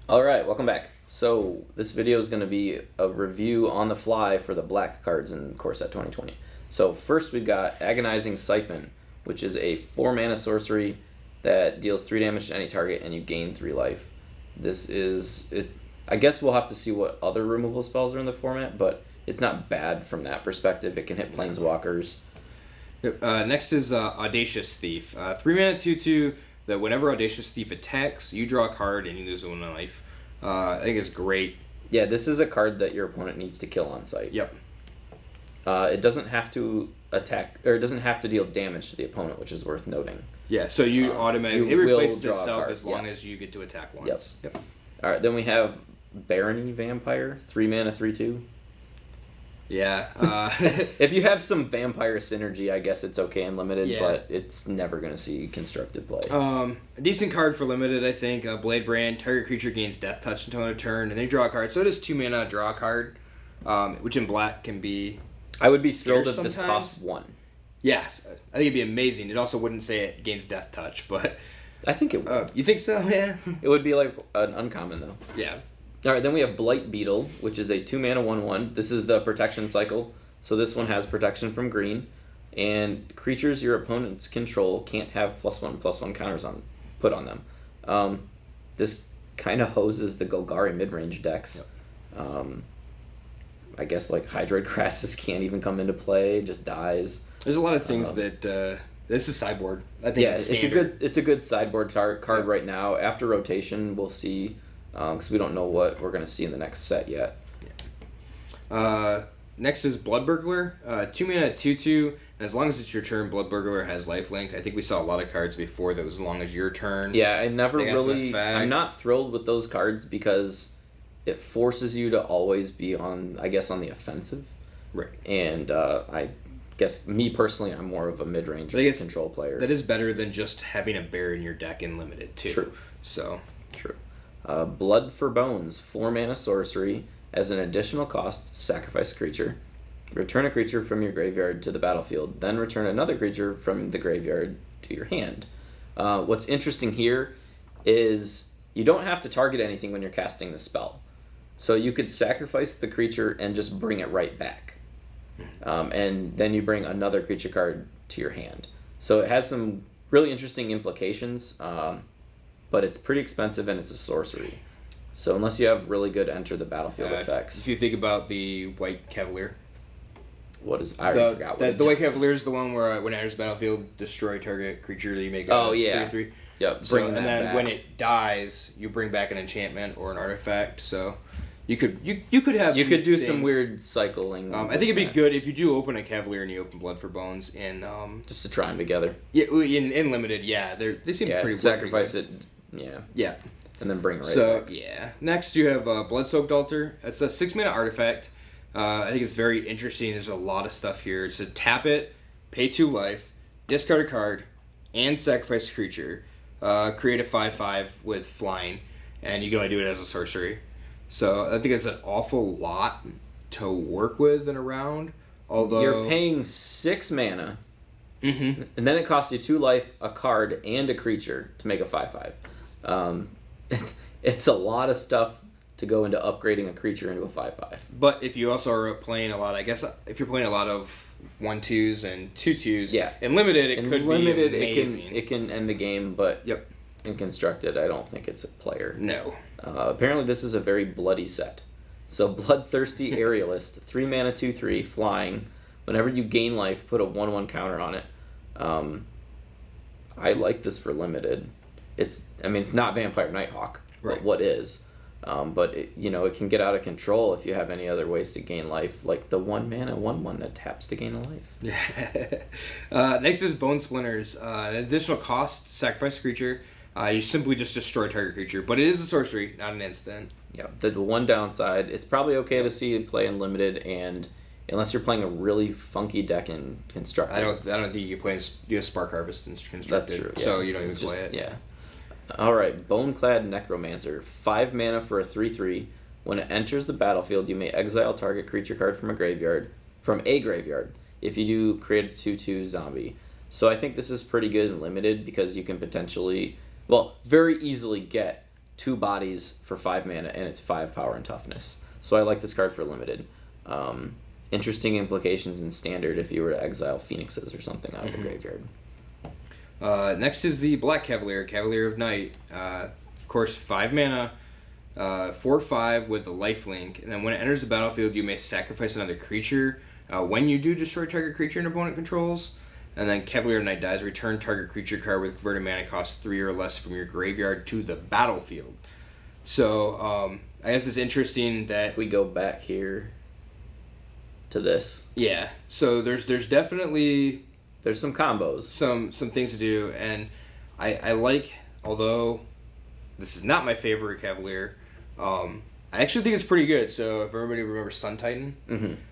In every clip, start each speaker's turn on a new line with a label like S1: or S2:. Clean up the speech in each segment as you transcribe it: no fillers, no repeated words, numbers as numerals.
S1: All right, welcome back. So this video is going to be a review on the fly for the black cards in Core Set 2020. So first we've got Agonizing Siphon, which is a 4-mana sorcery that deals 3 damage to any target and you gain 3 life. This is, I guess we'll have to see what other removal spells are in the format, but it's not bad from that perspective. It can hit Planeswalkers.
S2: Yep. Next is Audacious Thief. 3-mana 2/2 that whenever Audacious Thief attacks, you draw a card and you lose 1 life. I think it's great.
S1: Yeah, this is a card that your opponent needs to kill on sight.
S2: Yep.
S1: It doesn't have to attack, or it doesn't have to deal damage to the opponent, which is worth noting.
S2: Yeah, so you automatically...
S1: you
S2: it
S1: will
S2: replaces
S1: draw a
S2: itself
S1: card,
S2: as long as you get to attack once.
S1: Yep. All right, then we have Barony Vampire, 3-mana 3/2.
S2: Yeah.
S1: If you have some vampire synergy, I guess it's okay in limited,
S2: Yeah.
S1: but it's never going to see constructed play.
S2: A decent card for limited, I think. Blade Brand, target creature gains Death Touch until end of turn, and they draw a card. So it is 2-mana draw a card, which in black can be...
S1: I would be thrilled if
S2: sometimes.
S1: this cost 1.
S2: Yes, I think it'd be amazing. It also wouldn't say it gains Death Touch, but...
S1: I think it would.
S2: You think so? Yeah.
S1: It would be like an uncommon, though.
S2: Yeah.
S1: All right, then we have Blight Beetle, which is a 2-mana 1/1. This is the protection cycle, so this one has protection from green, and creatures your opponents control can't have +1/+1 counters put on them. This kind of hoses the Golgari mid-range decks.
S2: Yep.
S1: I guess like Hydroid Crassus can't even come into play; just dies.
S2: There's a lot of things that this is sideboard. I think
S1: Yeah, it's a good sideboard card right now. After rotation, we'll see. Because we don't know what we're going to see in the next set yet.
S2: Next is Blood Burglar. 2-mana 2/2, and as long as it's your turn, Blood Burglar has lifelink. I think we saw a lot of cards before that was as long as your turn.
S1: Yeah, I never
S2: They got some
S1: really...
S2: effect.
S1: I'm not thrilled with those cards because it forces you to always be on the offensive.
S2: Right.
S1: And I guess, me personally, I'm more of a mid-range control player.
S2: That is better than just having a bear in your deck in limited, too.
S1: True.
S2: So...
S1: True. Blood for Bones, 4-mana sorcery. As an additional cost, sacrifice a creature. Return a creature from your graveyard to the battlefield. Then return another creature from the graveyard to your hand. What's interesting here is you don't have to target anything when you're casting the spell. So you could sacrifice the creature and just bring it right back. And then you bring another creature card to your hand. So it has some really interesting implications. But it's pretty expensive and it's a sorcery. So unless you have really good enter the battlefield effects.
S2: If you think about the White Cavalier.
S1: What is... I already forgot what
S2: the White Cavalier is the one where when it enters battlefield, destroy target creature that you make a 3/3.
S1: Yep,
S2: And then back. When it dies, you bring back an enchantment or an artifact. So you could have
S1: do some weird cycling.
S2: I think it'd be good if you do open a Cavalier and you open Blood for Bones and
S1: just to try them together.
S2: Yeah, in limited, yeah, they seem pretty.
S1: Sacrifice it. Yeah. And then bring it right back.
S2: Yeah. Next, you have Blood-Soaked Altar. It's a 6-mana artifact. I think it's very interesting. There's a lot of stuff here. It's a tap it, pay 2 life, discard a card, and sacrifice a creature. Create a 5/5 with flying, and you can only do it as a sorcery. So I think it's an awful lot to work with and around. Although
S1: you're paying 6 mana, and then it costs you 2 life, a card, and a creature to make a 5/5. It's a lot of stuff to go into upgrading a creature into a 5/5.
S2: But if you also are playing a lot, I guess if you're playing a lot of 1/2s and 2/2s, in limited it could be amazing.
S1: It can end the game, but
S2: yep.
S1: In constructed, I don't think it's a player.
S2: No.
S1: Apparently, this is a very bloody set. So Bloodthirsty Aerialist, 3-mana 2/3, flying. Whenever you gain life, put a 1/1 counter on it. I like this for limited. It's not Vampire Nighthawk, but what is? But it can get out of control if you have any other ways to gain life, like the 1-mana 1/1 that taps to gain a life.
S2: Next is Bone Splinters. An additional cost, sacrifice a creature. You simply just destroy target creature, but it is a sorcery, not an instant.
S1: Yeah. The one downside, it's probably okay to see it play in limited, and unless you're playing a really funky deck in constructed.
S2: I don't think you play. You have Spark Harvest in constructed.
S1: That's true. Yeah.
S2: So you don't even play it.
S1: Yeah. All right, Boneclad Necromancer, 5 mana for a 3/3. When it enters the battlefield, you may exile target creature card from a graveyard. If you do, create a 2/2 zombie. So I think this is pretty good and limited because you can potentially, very easily get 2 bodies for 5 mana, and it's 5 power and toughness. So I like this card for limited. Interesting implications in standard if you were to exile Phoenixes or something out of the graveyard.
S2: Next is the Black Cavalier, Cavalier of Night. Of course, 5 mana, 4/5 with the lifelink, and then when it enters the battlefield, you may sacrifice another creature. When you do, destroy target creature an opponent controls. And then Cavalier of Night dies. Return target creature card with converted mana cost 3 or less from your graveyard to the battlefield. So I guess it's interesting that
S1: If we go back here to this,
S2: yeah. So there's definitely
S1: there's some combos.
S2: some things to do, and I like, although this is not my favorite Cavalier, I actually think it's pretty good. So if everybody remembers Sun Titan,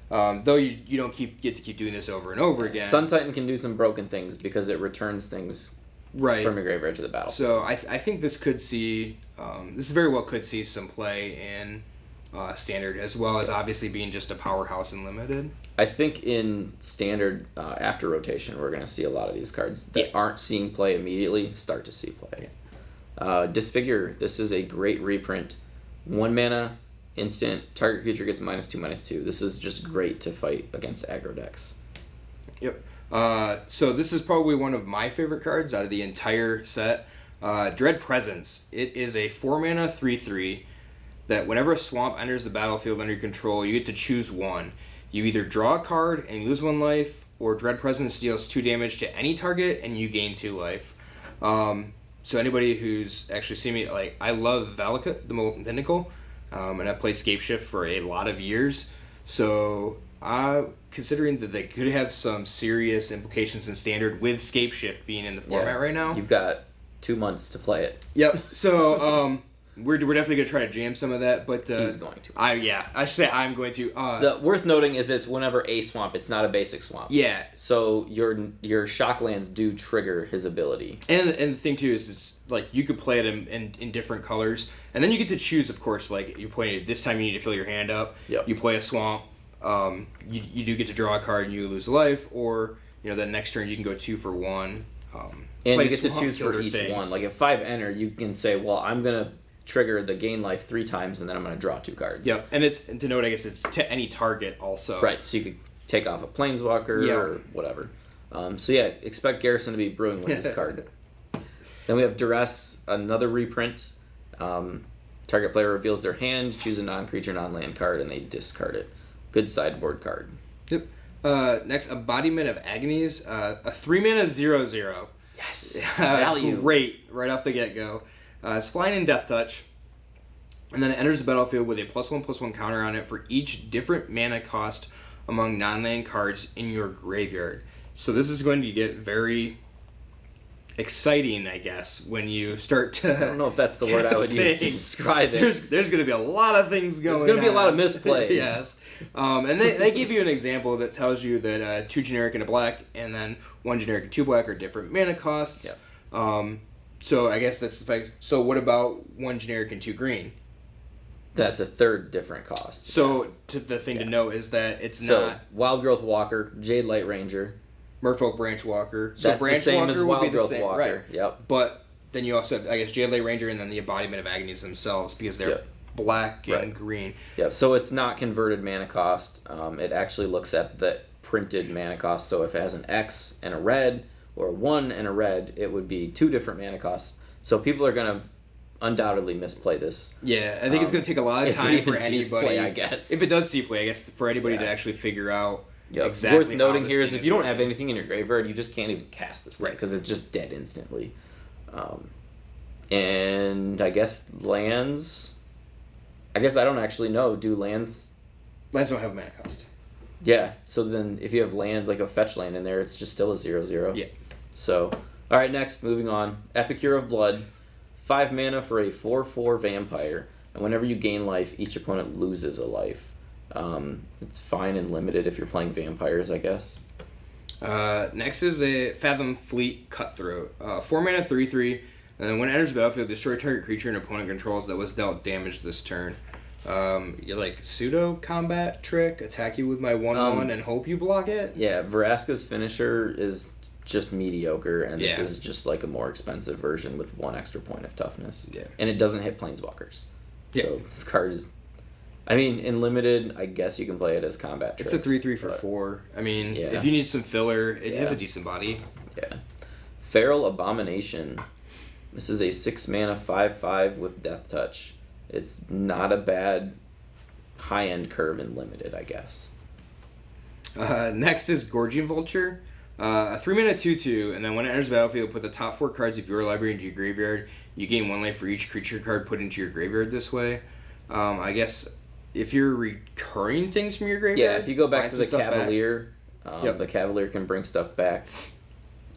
S2: though you don't get to keep doing this over and over again.
S1: Sun Titan can do some broken things because it returns things
S2: right
S1: from your graveyard to the battlefield.
S2: So I think this could see this very well could see some play in standard, as well as obviously being just a powerhouse in limited.
S1: I think in standard after rotation, we're going to see a lot of these cards that aren't seeing play immediately start to see play. Disfigure. This is a great reprint. 1 mana, instant. Target creature gets -2/-2. This is just great to fight against aggro decks.
S2: Yep. So this is probably one of my favorite cards out of the entire set. Dread Presence. It is a 4 mana 3/3 that whenever a swamp enters the battlefield under your control, you get to choose one. You either draw a card and you lose 1 life, or Dread Presence deals 2 damage to any target and you gain 2 life. So anybody who's actually seen me, like, I love Valakut, the Molten Pinnacle, and I've played Scapeshift for a lot of years. So considering that they could have some serious implications in standard with Scapeshift being in the format right now.
S1: You've got 2 months to play it.
S2: Yep. So we're definitely gonna try to jam some of that, but
S1: He's going to.
S2: I should say I'm going to.
S1: The worth noting is it's whenever a swamp, it's not a basic swamp.
S2: Yeah.
S1: So your shocklands do trigger his ability.
S2: And the thing too is like you could play it in different colors, and then you get to choose. Of course, like you pointed, this time you need to fill your hand up.
S1: Yep.
S2: You play a swamp. You do get to draw a card and you lose a life, or the next turn you can go 2 for 1.
S1: And you get to choose for each one. Like if 5 enter, you can say, well, I'm gonna trigger the gain life 3 times, and then I'm gonna draw 2 cards.
S2: Yep, and it's to note, I guess it's to any target also.
S1: Right, so you could take off a planeswalker or whatever. So yeah, expect Garrison to be brewing with this card. Then we have Duress, another reprint. Target player reveals their hand, choose a non-creature, non-land card, and they discard it. Good sideboard card.
S2: Yep. Next, Embodiment of Agonies, a 3 mana 0/0.
S1: Yes, value.
S2: Great, right off the get-go. It's flying in Death Touch, and then it enters the battlefield with a +1/+1 counter on it for each different mana cost among non-land cards in your graveyard. So this is going to get very exciting, I guess, when you start to...
S1: I don't know if that's the word I would use to describe it.
S2: There's going to be a lot of things going on.
S1: There's going to be a lot of misplays.
S2: Yes. And they give you an example that tells you that 2 generic and a black, and then 1 generic and 2 black are different mana costs.
S1: Yep.
S2: So I guess that's the fact. So what about 1 generic and 2 green?
S1: That's a third different cost.
S2: So the thing to note is that it's not
S1: Wild Growth Walker, Jade Light Ranger,
S2: Merfolk Branch Walker. So
S1: that's
S2: Branch
S1: the same
S2: Walker
S1: as
S2: would
S1: Wild
S2: be the
S1: Growth
S2: same,
S1: Walker.
S2: right?
S1: Yep.
S2: But then you also have, I guess, Jade Light Ranger and then the Embodiment of Agonies themselves, because they're black and green.
S1: Yep. So it's not converted mana cost. It actually looks at the printed mana cost. So if it has an X and a red, or a 1 and a red, it would be 2 different mana costs. So people are going to undoubtedly misplay this.
S2: Yeah, I think it's going to take a lot of time for anybody.
S1: Play, I guess.
S2: If it does see play, I guess for anybody to actually figure out exactly.
S1: Worth noting
S2: how
S1: here
S2: this
S1: is if you don't have anything in your graveyard, you just can't even cast this thing because it's just dead instantly. And I guess lands. I guess I don't actually know. Do lands?
S2: Lands don't have a mana cost.
S1: Yeah. So then, if you have lands like a fetch land in there, it's just still a 0/0.
S2: Yeah.
S1: So, all right. Next, moving on. Epicure of Blood, 5 mana for a 4/4 vampire, and whenever you gain life, each opponent loses a life. It's fine and limited if you're playing vampires, I guess.
S2: Next is a Fathom Fleet Cutthroat. 4 mana 3/3, and then when it enters the battlefield, destroy target creature and opponent controls that was dealt damage this turn. You're like pseudo combat trick, attack you with my 1/1 and hope you block it.
S1: Yeah, Vraska's finisher is just mediocre, and this
S2: Yeah.
S1: is just like a more expensive version with 1 extra point of toughness.
S2: Yeah.
S1: And it doesn't hit planeswalkers.
S2: Yeah.
S1: So this card is. I mean, in limited, I guess you can play it as combat tricks.
S2: It's a 3/3 for
S1: but-
S2: 4. I mean,
S1: Yeah.
S2: if you need some filler, it has
S1: Yeah.
S2: a decent body.
S1: Yeah. Feral Abomination. This is a 6 mana 5/5 with Death Touch. It's not a bad high end curve in limited, I guess.
S2: Next is Gorgian Vulture. A 3 mana 2/2, and then when it enters the battlefield, put the top 4 cards of your library into your graveyard. You gain 1 life for each creature card put into your graveyard this way. I guess if you're recurring things from your graveyard,
S1: Yeah, if you go back
S2: buy
S1: to
S2: some
S1: the
S2: stuff back.
S1: Cavalier,
S2: Yep.
S1: the Cavalier can bring stuff back.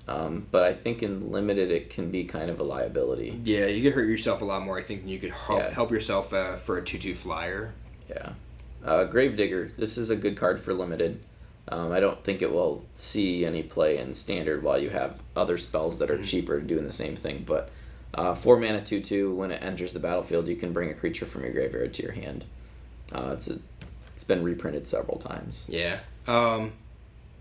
S1: But I think in limited it can be kind of a liability.
S2: Yeah, you could hurt yourself a lot more, I think, than you could
S1: Yeah.
S2: help yourself for a 2/2 flyer.
S1: Yeah. Gravedigger. This is a good card for limited. I don't think it will see any play in standard while you have other spells that are cheaper doing the same thing. But 4 mana 2/2, when it enters the battlefield, you can bring a creature from your graveyard to your hand. It's been reprinted several times.
S2: Yeah.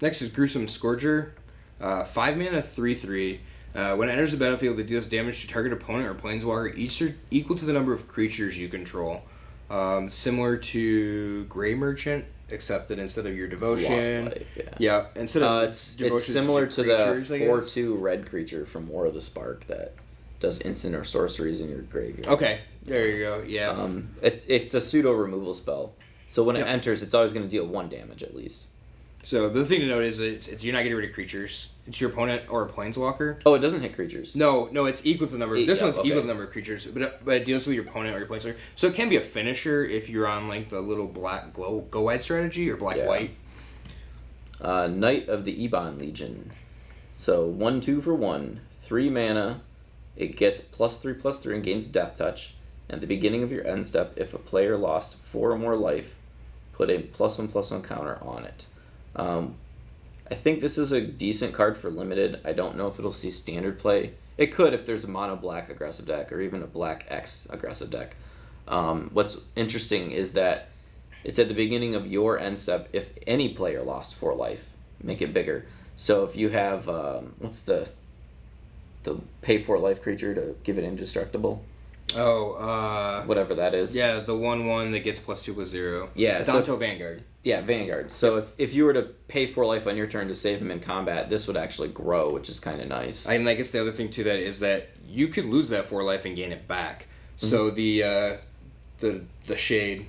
S2: Next is Gruesome Scourger. 5 mana 3/3. When it enters the battlefield, it deals damage to target opponent or planeswalker equal to the number of creatures you control. Similar to Grey Merchant, except that instead of your devotion,
S1: Lost Life, yeah.
S2: yeah, instead of
S1: It's
S2: devotion,
S1: similar
S2: it's
S1: to
S2: your
S1: the
S2: creatures, I guess.
S1: 4/2 red creature from War of the Spark that does instant or sorceries in your graveyard.
S2: Okay, there you go. Yeah.
S1: It's a pseudo removal spell. So when it
S2: Yep.
S1: enters, it's always going to deal 1 damage at least.
S2: So the thing to note is it's you're not getting rid of creatures. It's your opponent or a planeswalker.
S1: Oh, it doesn't hit creatures.
S2: No, it's equal to the number. This
S1: Yeah,
S2: one's
S1: okay.
S2: equal to the number of creatures, but it deals with your opponent or your planeswalker. So it can be a finisher if you're on like the little black go wide strategy or black
S1: Yeah.
S2: white.
S1: Knight of the Ebon Legion. So 1/2 for 1, 3 mana. It gets +3/+3 and gains Death Touch. At the beginning of your end step, if a player lost 4 or more life, put a +1/+1 counter on it. I think this is a decent card for limited. I don't know if it'll see standard play. It could if there's a mono black aggressive deck or even a black X aggressive deck. What's interesting is that it's at the beginning of your end step. If any player lost 4 life, make it bigger. So if you have what's the pay 4 life creature to give it indestructible,
S2: Oh,
S1: whatever that is.
S2: yeah, the 1/1 that gets +2/+0.
S1: Yeah, so
S2: Danto Vanguard.
S1: Yeah, Vanguard. So if you were to pay 4 life on your turn to save him in combat, this would actually grow, which is kind of nice.
S2: And I guess the other thing to that is that you could lose that 4 life and gain it back. So the shade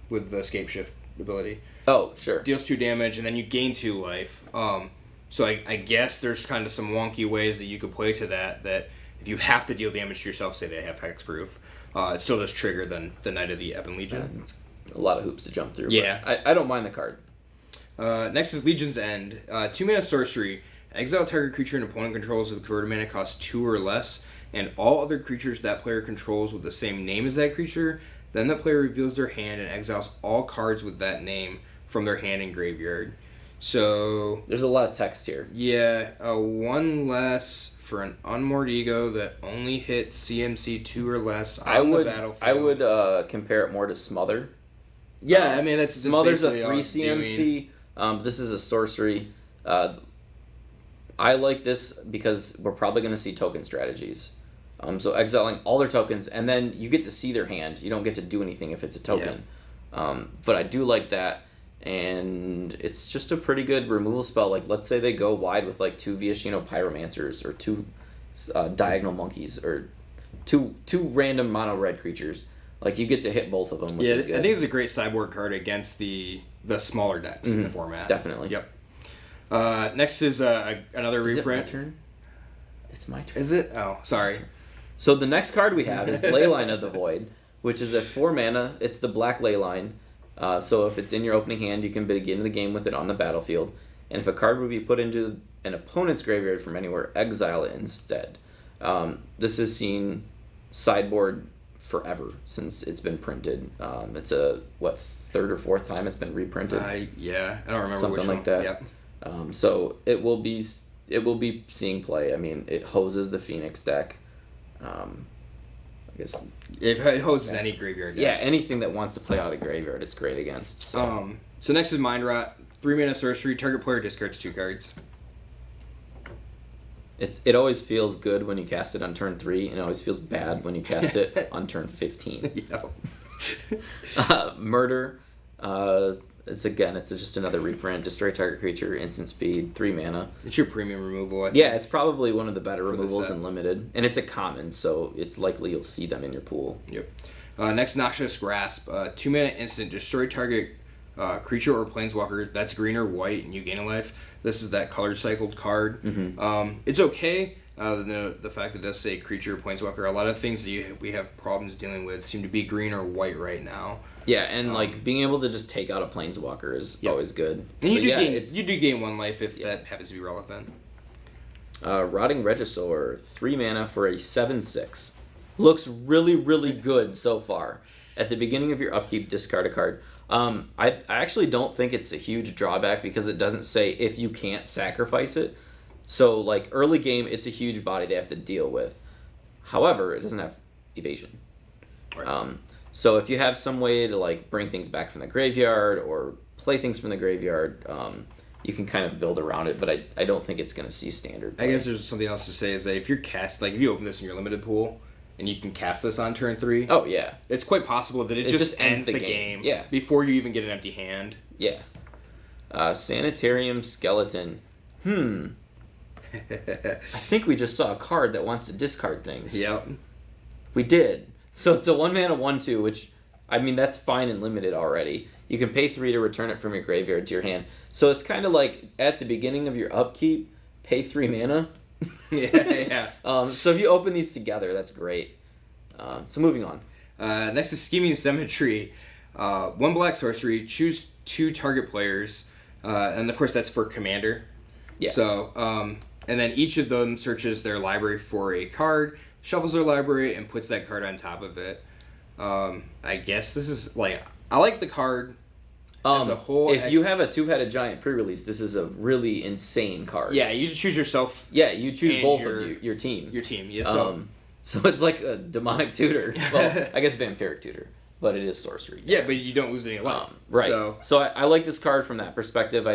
S2: with the escape shift ability
S1: Oh, sure.
S2: deals 2 damage and then you gain 2 life. So I guess there's kind of some wonky ways that you could play to that if you have to deal damage to yourself, say they have hexproof, it still does trigger the Knight of the Ebon Legion.
S1: It's a lot of hoops to jump through. but
S2: Yeah.
S1: I don't mind the card.
S2: Next is Legion's End. 2 mana sorcery. Exile target creature an opponent controls with converted mana cost 2 or less, and all other creatures that player controls with the same name as that creature. Then the player reveals their hand and exiles all cards with that name from their hand and graveyard. So
S1: There's a lot of text here.
S2: yeah, 1 less for an Unmoored Ego that only hits CMC 2 or less on the battlefield.
S1: I would compare it more to Smother.
S2: Yeah, I mean that's
S1: Smother's a
S2: basically all
S1: 3
S2: it's doing.
S1: CMC. This is a sorcery. I like this because we're probably going to see token strategies. So exiling all their tokens, and then you get to see their hand. You don't get to do anything if it's a token. But I do like that, and it's just a pretty good removal spell. Like, let's say they go wide with like 2 Viashino Pyromancers or 2 Diagonal Monkeys or two random mono red creatures. Like, you get to hit both of them, which is good.
S2: I think it's a great sideboard card against the smaller decks in the format.
S1: Definitely.
S2: Yep. Next is another
S1: Is it my
S2: reprint.
S1: turn? It's my turn.
S2: Is it? Oh, sorry.
S1: So the next card we have is Leyline of the Void, which is a 4 mana. It's the black Leyline. So if it's in your opening hand, you can begin the game with it on the battlefield. And if a card would be put into an opponent's graveyard from anywhere, exile it instead. This has seen sideboard forever since it's been printed. It's a, 3rd or 4th time it's been reprinted?
S2: Yeah, I don't remember
S1: Something
S2: which
S1: like
S2: one.
S1: that.
S2: Yep.
S1: So it will be seeing play. I mean, it hoses the Phoenix deck. I guess.
S2: It hoses any graveyard deck.
S1: Yeah, anything that wants to play out of the graveyard, it's great against.
S2: So next is Mind Rot. 3 mana sorcery. Target player discards 2 cards.
S1: It always feels good when you cast it on turn 3, and it always feels bad when you cast it on turn 15. Murder. It's just another reprint. Destroy target creature, instant speed, 3 mana.
S2: It's your premium removal, I think.
S1: Yeah, it's probably one of the better
S2: For the
S1: removals
S2: set.
S1: in Limited. And it's a common, so it's likely you'll see them in your pool.
S2: Yep. Next, Noxious Grasp. 2 mana instant. Destroy target creature or planeswalker that's green or white, and you gain a life. This is that color cycled card. It's okay. The fact that it does say creature or planeswalker. A lot of things that we have problems dealing with seem to be green or white right now.
S1: Yeah, and being able to just take out a planeswalker is always good.
S2: And you do gain 1 life if that happens to be relevant.
S1: Rotting Regisaur, 3 mana for a 7/6. Looks really, really good so far. At the beginning of your upkeep, discard a card. I actually don't think it's a huge drawback because it doesn't say if you can't sacrifice it. So, early game, it's a huge body they have to deal with. However, it doesn't have evasion.
S2: Right.
S1: So if you have some way to, bring things back from the graveyard or play things from the graveyard, you can kind of build around it, but I don't think it's going to see standard play.
S2: I guess there's something else to say is that if you're if you open this in your limited pool and you can cast this on turn 3,
S1: Oh, yeah.
S2: it's quite possible that it just ends the game
S1: Yeah.
S2: before you even get an empty hand.
S1: Yeah. Sanitarium Skeleton. I think we just saw a card that wants to discard things.
S2: Yep.
S1: We did. So it's a 1 mana 1/2, which, that's fine and limited already. You can pay 3 to return it from your graveyard to your hand. So it's kind of like at the beginning of your upkeep, pay 3 mana.
S2: Yeah.
S1: So if you open these together, that's great. So moving on.
S2: Next is Scheming Symmetry. 1 black sorcery, choose 2 target players. And of course that's for commander.
S1: Yeah.
S2: So, and then each of them searches their library for a card, shuffles their library, and puts that card on top of it. I guess this is, I like the card as a whole.
S1: If you have a 2-headed giant pre-release, this is a really insane card.
S2: Yeah, you choose yourself.
S1: Yeah, you choose
S2: And
S1: both
S2: your-
S1: of your team.
S2: Your team, yeah.
S1: So it's like a demonic tutor. Well, I guess vampiric tutor, but it is sorcery.
S2: Yeah, but you don't lose any life.
S1: Right. So I like this card from that perspective.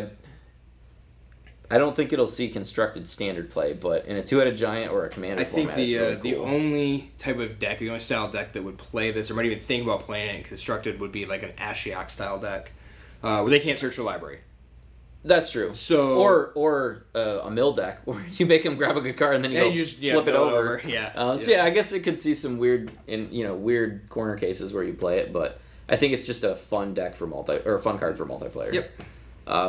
S1: I don't think it'll see constructed standard play, but in a 2-headed giant or a commander
S2: I think
S1: format, it's really
S2: the
S1: cool.
S2: only type of deck, the only style deck that would play this, or might even think about playing it in constructed, would be like an Ashiok style deck, where they can't search their library.
S1: That's true.
S2: So
S1: or a mill deck where you make him grab a good card and then you flip it over.
S2: Yeah.
S1: So I guess it could see some weird weird corner cases where you play it, but I think it's just a fun deck for a fun card for multiplayer.
S2: Yep.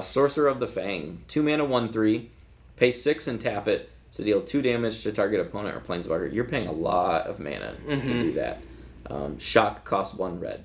S1: Sorcerer of the Fang, 2 mana 1/3, pay 6 and tap it to deal 2 damage to target opponent or planeswalker. You're paying a lot of mana to do that. Shock costs 1 red.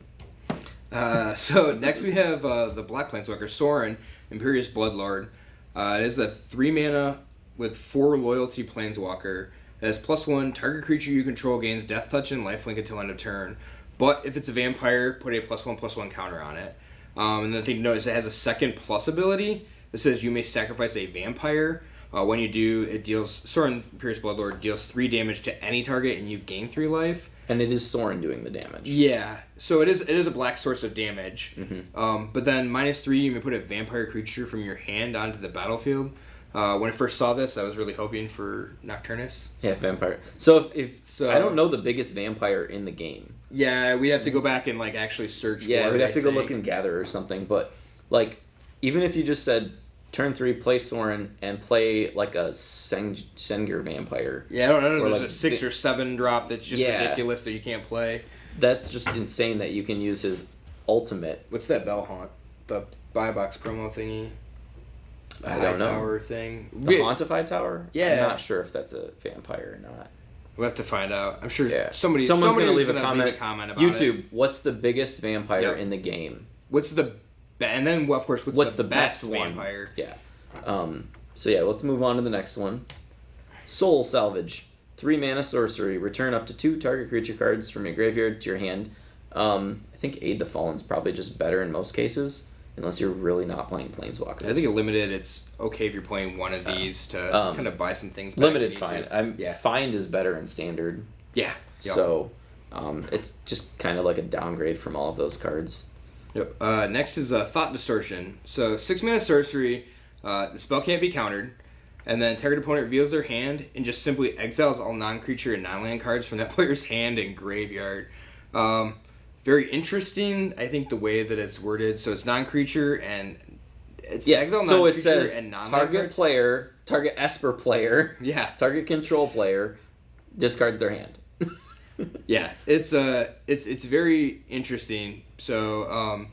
S2: So next we have the black planeswalker Sorin, Imperious Bloodlord. It is a 3 mana with 4 loyalty planeswalker. It has +1. Target creature you control gains Death Touch and Lifelink until end of turn. But if it's a vampire, put a +1/+1 counter on it. And the thing to note is it has a second plus ability that says you may sacrifice a vampire. When you do, it deals Sorin Imperious Bloodlord deals 3 damage to any target, and you gain 3 life.
S1: And it is Sorin doing the damage.
S2: Yeah, so it is a black source of damage. But then -3, you may put a vampire creature from your hand onto the battlefield. When I first saw this, I was really hoping for Nocturnus.
S1: Yeah, vampire. So if
S2: So-
S1: I don't know the biggest vampire in the game.
S2: Yeah, we'd have to go back and actually search.
S1: Yeah,
S2: for it,
S1: we'd have
S2: I
S1: to go
S2: think.
S1: look and gather or something. But even if you just said turn 3, play Sorin and play a Sengir vampire.
S2: Yeah, I don't know.
S1: Or
S2: There's
S1: like
S2: a 6 or 7 drop that's just
S1: Yeah.
S2: ridiculous that you can't play.
S1: That's just insane that you can use his ultimate.
S2: What's that Bell Haunt? The buy box promo thingy. The
S1: I
S2: high
S1: don't know.
S2: tower thing.
S1: The Hauntify Tower?
S2: Yeah.
S1: I'm not sure if that's a vampire or not.
S2: We'll have to find out. I'm sure
S1: Yeah.
S2: someone's
S1: gonna leave a
S2: gonna
S1: comment.
S2: about
S1: YouTube,
S2: it.
S1: what's the biggest vampire
S2: Yep.
S1: in the game?
S2: What's the and then of course
S1: What's the
S2: best
S1: best one?
S2: vampire?
S1: Yeah. So yeah, let's move on to the next one. Soul Salvage. 3 mana sorcery. Return up to 2 target creature cards from your graveyard to your hand. I think Aid the Fallen's probably just better in most cases, unless you're really not playing Planeswalkers.
S2: I think at limited, it's okay if you're playing one of these to kind of buy some things. Back
S1: Limited
S2: if you need
S1: fine.
S2: to.
S1: Find is better in standard.
S2: Yeah. Yep.
S1: So it's just kind of like a downgrade from all of those cards.
S2: Yep. Next is Thought Distortion. So 6 mana sorcery. The spell can't be countered. And then target opponent reveals their hand and just simply exiles all non-creature and non-land cards from that player's hand and graveyard. Very interesting, I think, the way that it's worded. So it's non-creature and it's exile
S1: so it
S2: non-creature
S1: says
S2: and non-land
S1: target
S2: cards.
S1: player, target Esper player,
S2: Yeah,
S1: target control player discards their hand.
S2: yeah. It's very interesting. So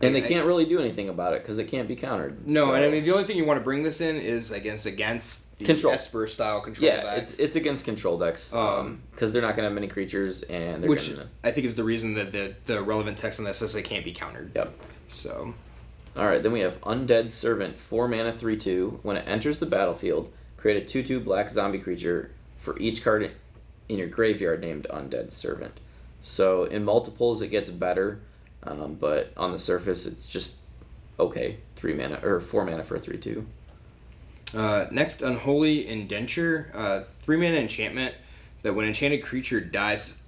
S1: And they can't really do anything about it because it can't be countered.
S2: No,
S1: so.
S2: and I mean the only thing you want to bring this in is against the
S1: Control.
S2: Esper style control
S1: Yeah,
S2: decks.
S1: it's against control decks because they're not going to have many creatures and they're
S2: Which
S1: going to...
S2: I think is the reason that the relevant text on that says they can't be countered.
S1: Yep.
S2: So,
S1: Alright, then we have Undead Servant, 4 mana, 3/2. When it enters the battlefield, create a 2/2 black zombie creature for each card in your graveyard named Undead Servant. So in multiples, it gets better, but on the surface, it's just okay. 3 mana or 4 mana for a 3/2.
S2: next, Unholy Indenture, 3 mana enchantment that when enchanted creature dies,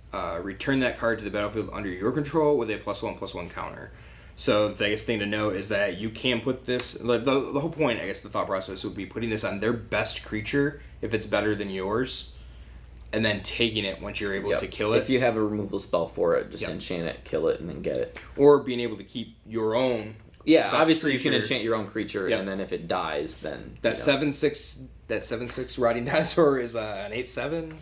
S2: return that card to the battlefield under your control with a +1/+1 counter. So the biggest thing to note is that you can put this, like the whole point, I guess the thought process would be putting this on their best creature if it's better than yours, and then taking it once you're able to kill it.
S1: If you have a removal spell for it, just
S2: Yep.
S1: enchant it, kill it, and then get it.
S2: Or being able to keep your own.
S1: Yeah,
S2: best
S1: obviously you can
S2: creature.
S1: enchant your own creature,
S2: Yep.
S1: and then if it dies, then...
S2: That 7/6 rotting dinosaur is an 8/7.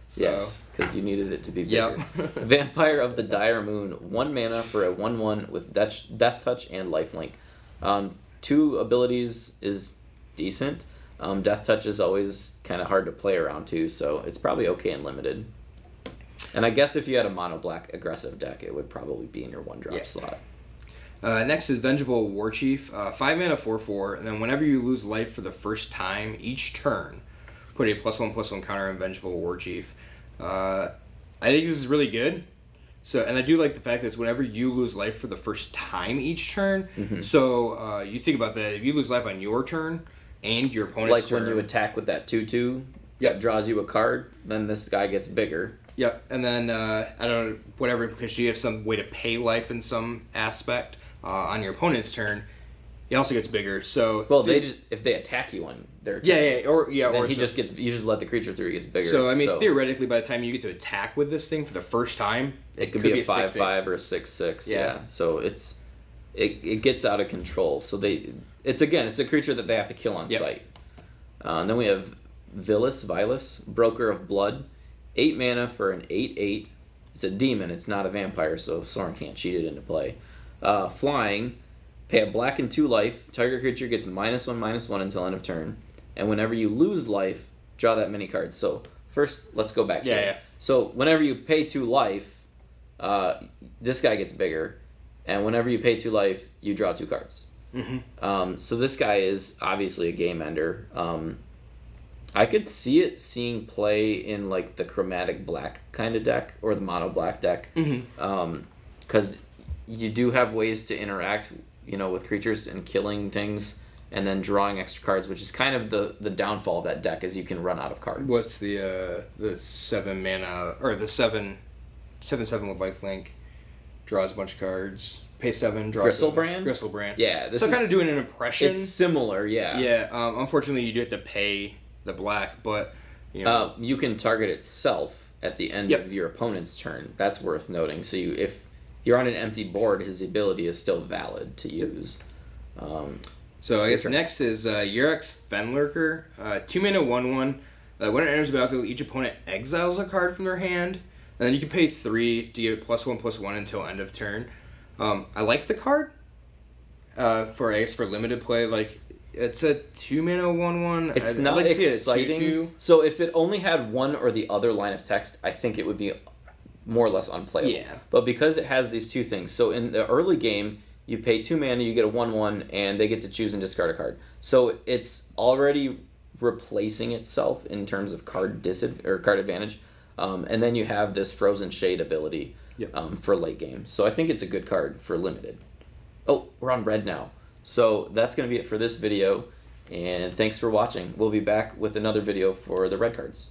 S2: So.
S1: Yes, because you needed it to be bigger.
S2: Yep.
S1: Vampire of the Dire Moon, 1 mana for a 1/1 with Death Touch and Lifelink. 2 abilities is decent. Death Touch is always kind of hard to play around too, so it's probably okay in limited. And I guess if you had a mono black aggressive deck, it would probably be in your 1-drop slot.
S2: Next is Vengeful Warchief, 5 mana 4/4, and then whenever you lose life for the first time each turn, put a +1/+1 counter on Vengeful Warchief. I think this is really good. So, and I do like the fact that it's whenever you lose life for the first time each turn.
S1: Mm-hmm.
S2: So you think about that. If you lose life on your turn and your opponent's
S1: Like
S2: turn,
S1: when you attack with that 2/2
S2: Yep.
S1: that draws you a card, then this guy gets bigger.
S2: Yep, and then I don't know, whatever, because you have some way to pay life in some aspect on your opponent's turn. He also gets bigger. So
S1: Well, if they attack you on their turn,
S2: then
S1: then you just let the creature through, he gets bigger.
S2: So I mean, theoretically, by the time you get to attack with this thing for the first time,
S1: it could be a
S2: 6/6.
S1: 5/5 or a 6/6.
S2: Yeah.
S1: Yeah. So it gets out of control. So it's a creature that they have to kill on
S2: Yep.
S1: sight. And then we have Vilus, Broker of Blood, 8 mana for an 8/8. It's a demon. It's not a vampire, so Soren can't cheat it into play. Flying. Pay a black and 2 life. Target creature gets -1/-1 until end of turn. And whenever you lose life, draw that many cards. So first, let's go back here.
S2: Yeah.
S1: So whenever you pay 2 life, this guy gets bigger. And whenever you pay 2 life, you draw 2 cards.
S2: Mm-hmm.
S1: So this guy is obviously a game ender. I could see it seeing play in like the chromatic black kind of deck or the mono black deck. Because you do have ways to interact with creatures and killing things and then drawing extra cards, which is kind of the downfall of that deck, is you can run out of cards.
S2: What's the 7 mana or the 7/7 with lifelink? Draws a bunch of cards. Pay 7. Draws
S1: Griselbrand?
S2: Griselbrand.
S1: Yeah, this
S2: So
S1: is
S2: kind of doing an impression.
S1: It's similar, yeah.
S2: Yeah. Unfortunately, you do have to pay the black, but
S1: You can target itself at the end
S2: Yep.
S1: of your opponent's turn. That's worth noting. So if you're on an empty board, his ability is still valid to use.
S2: So I guess
S1: turn.
S2: next is Yurex Fenlurker, 2 mana 1/1. When it enters the battlefield, each opponent exiles a card from their hand, and then you can pay 3 to give it +1/+1 until end of turn. I like the card for limited play. Like it's a 2 mana 1/1.
S1: It's
S2: I'd
S1: not
S2: like to see it at
S1: exciting.
S2: 2/2.
S1: So if it only had one or the other line of text, I think it would be more or less unplayable.
S2: Yeah.
S1: But because it has these 2 things, so in the early game, you pay 2 mana, you get a 1/1, and they get to choose and discard a card. So it's already replacing itself in terms of card advantage. And then you have this Frozen Shade ability for late game. So I think it's a good card for limited. Oh, we're on red now. So that's going to be it for this video. And thanks for watching. We'll be back with another video for the red cards.